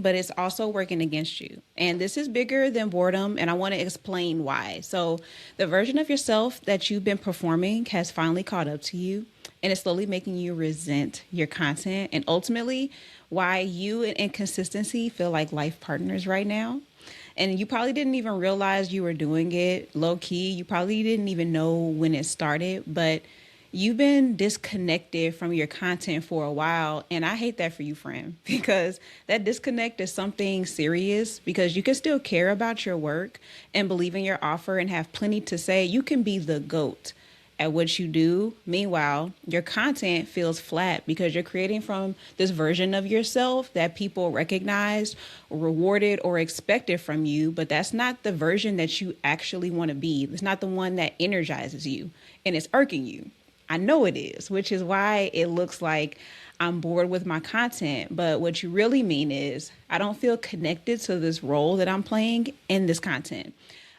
but it's also working against you. And this is bigger than boredom, and I want to explain why. So, the version of yourself that you've been performing has finally caught up to you, and it's slowly making you resent your content, and ultimately, why you and inconsistency feel like life partners right now. And you probably didn't even realize you were doing it low key. You probably didn't even know when it started, but you've been disconnected from your content for a while. And I hate that for you, friend, because that disconnect is something serious, because you can still care about your work and believe in your offer and have plenty to say. You can be the GOAT at what you do. Meanwhile, your content feels flat because you're creating from this version of yourself that people recognized, rewarded, or expected from you. But that's not the version that you actually want to be. It's not the one that energizes you, and it's irking you. I know it is, which is why it looks like I'm bored with my content. But what you really mean is I don't feel connected to this role that I'm playing in this content.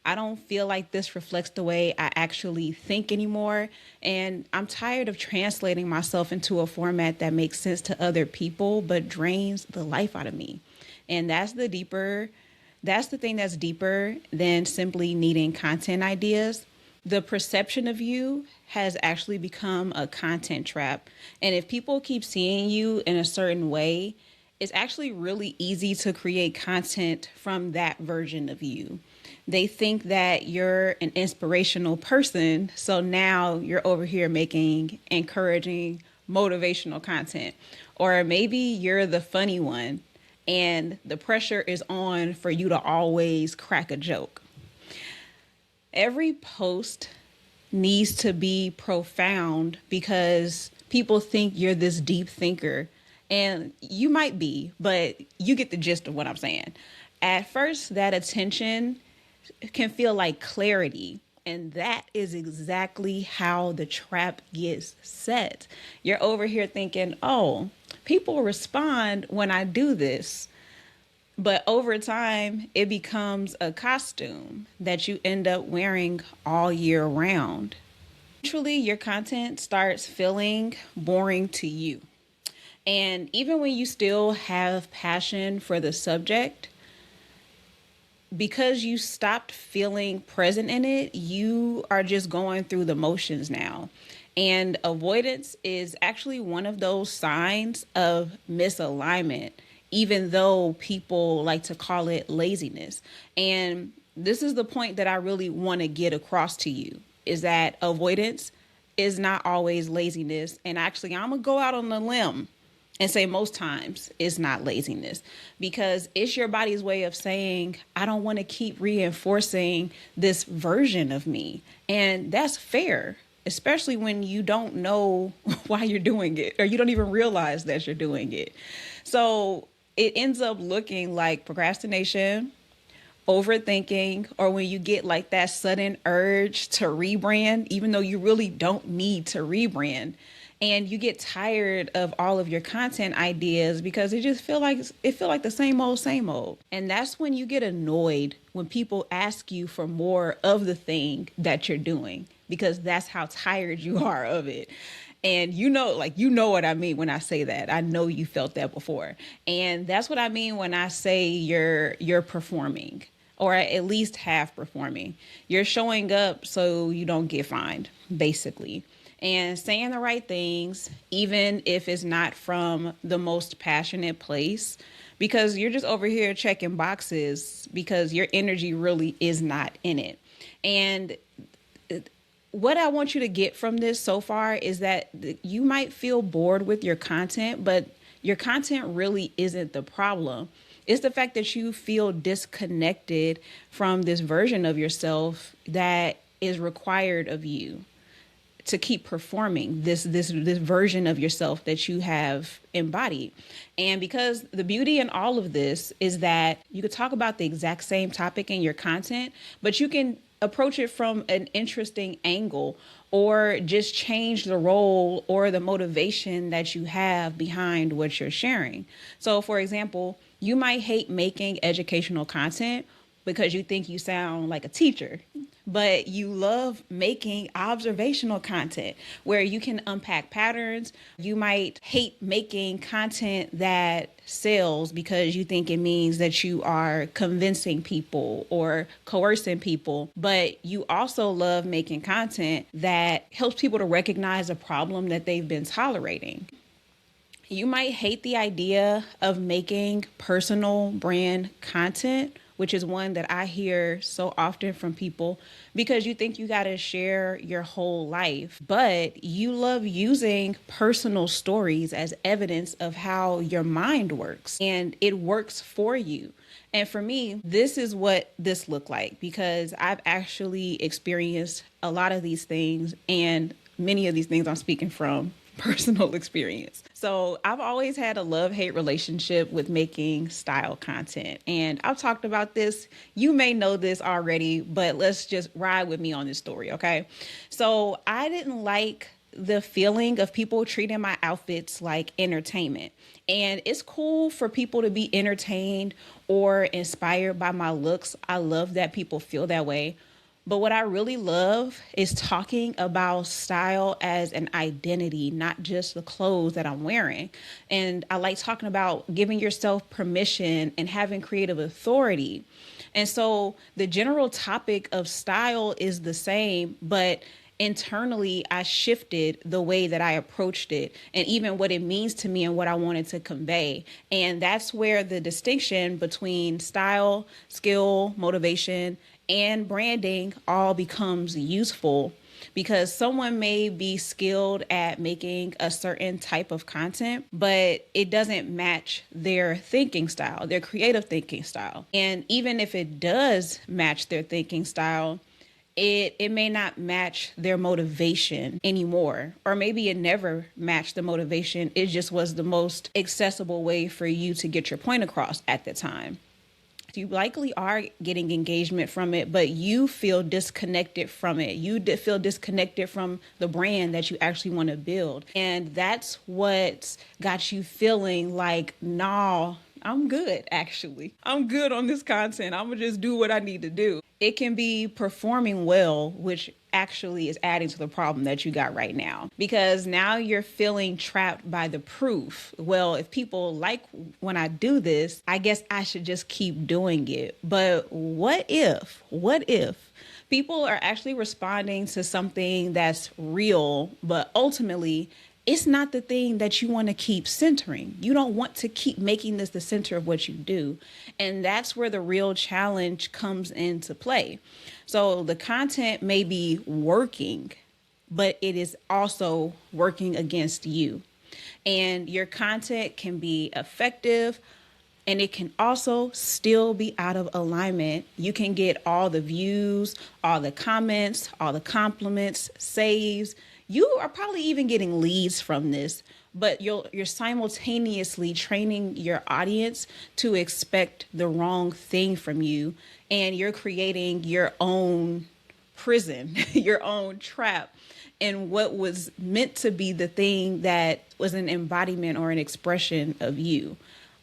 I don't feel like this reflects the way I actually think anymore. And I'm tired of translating myself into a format that makes sense to other people but drains the life out of me. And that's the thing that's deeper than simply needing content ideas. The perception of you has actually become a content trap. And if people keep seeing you in a certain way, it's actually really easy to create content from that version of you. They think that you're an inspirational person, so now you're over here making encouraging, motivational content. Or maybe you're the funny one and the pressure is on for you to always crack a joke. Every post needs to be profound because people think you're this deep thinker. And you might be, but you get the gist of what I'm saying. At first, that attention can feel like clarity. And that is exactly how the trap gets set. You're over here thinking, oh, people respond when I do this. But over time, it becomes a costume that you end up wearing all year round. Eventually, your content starts feeling boring to you. And even when you still have passion for the subject, because you stopped feeling present in it, you are just going through the motions now. And avoidance is actually one of those signs of misalignment, even though people like to call it laziness. And this is the point that I really want to get across to you, is that avoidance is not always laziness. And actually, I'm going to go out on a limb and say most times it's not laziness, because it's your body's way of saying, I don't want to keep reinforcing this version of me. And that's fair, especially when you don't know why you're doing it, or you don't even realize that you're doing it. So it ends up looking like procrastination, overthinking, or when you get like that sudden urge to rebrand, even though you really don't need to rebrand. And you get tired of all of your content ideas because it feel like the same old. And that's when you get annoyed when people ask you for more of the thing that you're doing, because that's how tired you are of it. And you know what I mean when I say that. I know you felt that before. And that's what I mean when I say you're performing, or at least half performing. You're showing up so you don't get fined, basically, and saying the right things, even if it's not from the most passionate place, because you're just over here checking boxes because your energy really is not in it. And what I want you to get from this so far is that you might feel bored with your content, but your content really isn't the problem. It's the fact that you feel disconnected from this version of yourself that is required of you to keep performing this version of yourself that you have embodied. And because the beauty in all of this is that you could talk about the exact same topic in your content, but you can approach it from an interesting angle, or just change the role or the motivation that you have behind what you're sharing. So for example, you might hate making educational content because you think you sound like a teacher. but you love making observational content where you can unpack patterns. You might hate making content that sells because you think it means that you are convincing people or coercing people, but you also love making content that helps people to recognize a problem that they've been tolerating. You might hate the idea of making personal brand content, which is one that I hear so often from people because you think you got to share your whole life, but you love using personal stories as evidence of how your mind works and it works for you. And for me, this is what this looked like because I've actually experienced a lot of these things, and many of these things I'm speaking from personal experience. So I've always had a love-hate relationship with making style content. And I've talked about this. You may know this already, but let's just ride with me on this story, okay? So I didn't like the feeling of people treating my outfits like entertainment. And it's cool for people to be entertained or inspired by my looks. I love that people feel that way. But what I really love is talking about style as an identity, not just the clothes that I'm wearing. And I like talking about giving yourself permission and having creative authority. And so the general topic of style is the same, but internally I shifted the way that I approached it and even what it means to me and what I wanted to convey. And that's where the distinction between style, skill, motivation, and branding all becomes useful, because someone may be skilled at making a certain type of content, but it doesn't match their thinking style, their creative thinking style. And even if it does match their thinking style, it may not match their motivation anymore, or maybe it never matched the motivation. It just was the most accessible way for you to get your point across at the time. You likely are getting engagement from it, but you feel disconnected from it. You feel disconnected from the brand that you actually want to build. And that's what got you feeling like, nah, I'm good, actually. I'm good on this content. I'm going to just do what I need to do. It can be performing well, which actually is adding to the problem that you got right now, because now you're feeling trapped by the proof. Well, if people like when I do this, I guess I should just keep doing it. But what if people are actually responding to something that's real, but ultimately it's not the thing that you want to keep centering. You don't want to keep making this the center of what you do. And that's where the real challenge comes into play. So the content may be working, but it is also working against you. And your content can be effective, and it can also still be out of alignment. You can get all the views, all the comments, all the compliments, saves. You are probably even getting leads from this, but you're simultaneously training your audience to expect the wrong thing from you, and you're creating your own prison, your own trap in what was meant to be the thing that was an embodiment or an expression of you.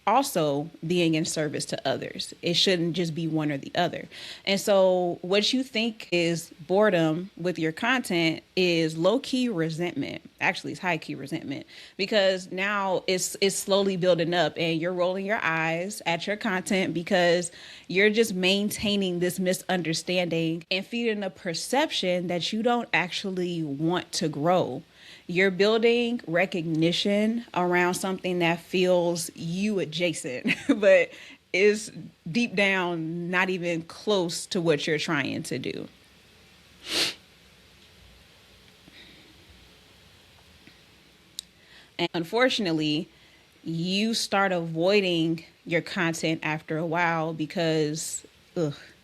Also being in service to others. It shouldn't just be one or the other. And so what you think is boredom with your content is low-key resentment. Actually, it's high-key resentment, because now it's slowly building up and you're rolling your eyes at your content because you're just maintaining this misunderstanding and feeding a perception that you don't actually want to grow. You're building recognition around something that feels you adjacent, but is deep down not even close to what you're trying to do. And unfortunately, you start avoiding your content after a while because,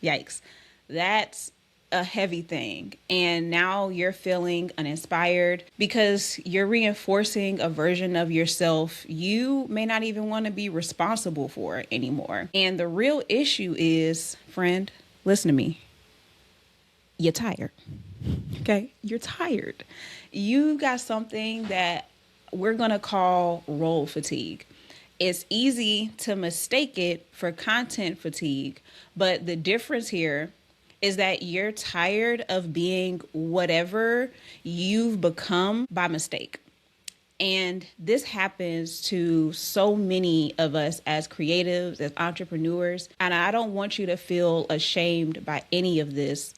yikes, that's a heavy thing. And now you're feeling uninspired because you're reinforcing a version of yourself you may not even want to be responsible for anymore. And the real issue is, friend, listen to me. You're tired. Okay? You're tired. You got something that we're going to call role fatigue. It's easy to mistake it for content fatigue, but the difference here is that you're tired of being whatever you've become by mistake. And this happens to so many of us as creatives, as entrepreneurs. And I don't want you to feel ashamed by any of this.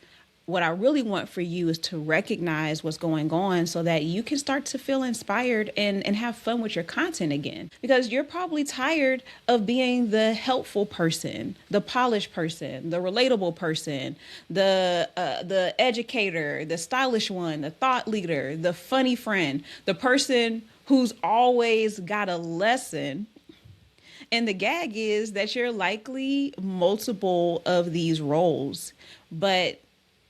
What I really want for you is to recognize what's going on so that you can start to feel inspired and have fun with your content again. Because you're probably tired of being the helpful person, the polished person, the relatable person, the educator, the stylish one, the thought leader, the funny friend, the person who's always got a lesson. And the gag is that you're likely multiple of these roles, but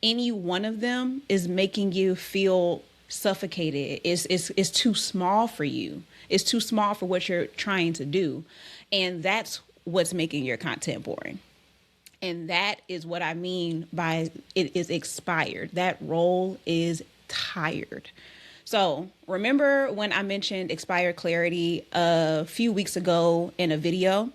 any one of them is making you feel suffocated. It's too small for you. It's too small for what you're trying to do. And that's what's making your content boring. And that is what I mean by it is expired. That role is tired. So remember when I mentioned expired clarity a few weeks ago in a video?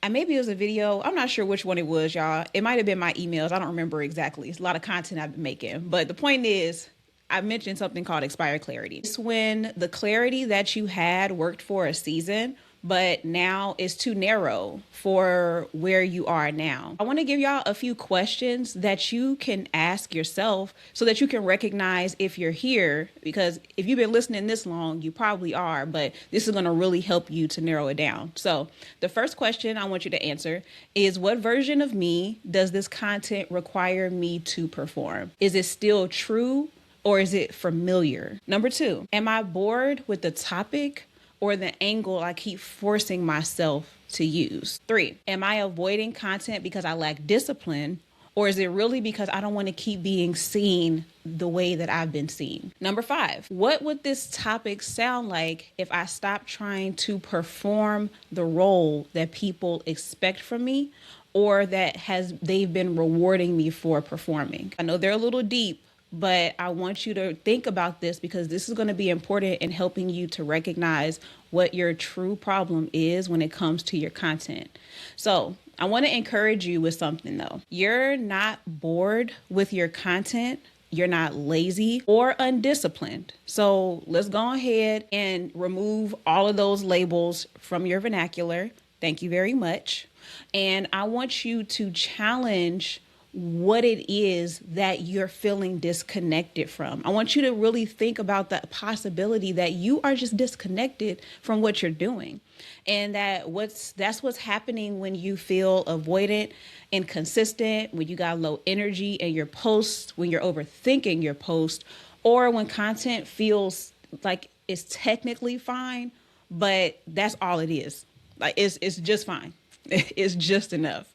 Maybe it was a video. I'm not sure which one it was, y'all. It might have been my emails. I don't remember exactly. It's a lot of content I've been making. But the point is, I mentioned something called expired clarity. It's when the clarity that you had worked for a season, but now it's too narrow for where you are now. I want to give y'all a few questions that you can ask yourself so that you can recognize if you're here, because if you've been listening this long, you probably are, but this is going to really help you to narrow it down. So the first question I want you to answer is, what version of me does this content require me to perform? Is it still true or is it familiar? Number 2, am I bored with the topic or the angle I keep forcing myself to use? 3, am I avoiding content because I lack discipline, or is it really because I don't want to keep being seen the way that I've been seen? Number 5, what would this topic sound like if I stopped trying to perform the role that people expect from me or that they've been rewarding me for performing? I know they're a little deep, but I want you to think about this because this is going to be important in helping you to recognize what your true problem is when it comes to your content. So I want to encourage you with something though. You're not bored with your content. You're not lazy or undisciplined. So let's go ahead and remove all of those labels from your vernacular. Thank you very much. And I want you to challenge what it is that you're feeling disconnected from. I want you to really think about the possibility that you are just disconnected from what you're doing. And that's what's happening when you feel avoidant, inconsistent, when you got low energy in your posts, when you're overthinking your post, or when content feels like it's technically fine, but that's all it is. Like it's just fine. It's just enough.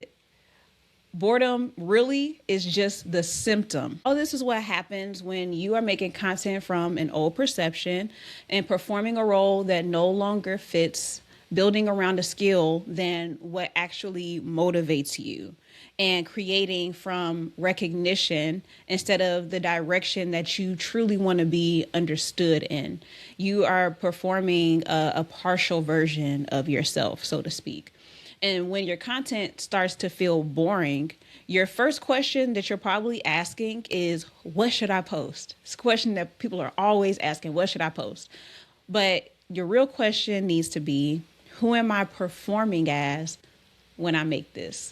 Boredom really is just the symptom. Oh, this is what happens when you are making content from an old perception and performing a role that no longer fits, building around a skill than what actually motivates you, and creating from recognition instead of the direction that you truly want to be understood in. You are performing a partial version of yourself, so to speak. And when your content starts to feel boring, your first question that you're probably asking is, what should I post? It's a question that people are always asking, what should I post? But your real question needs to be, who am I performing as when I make this?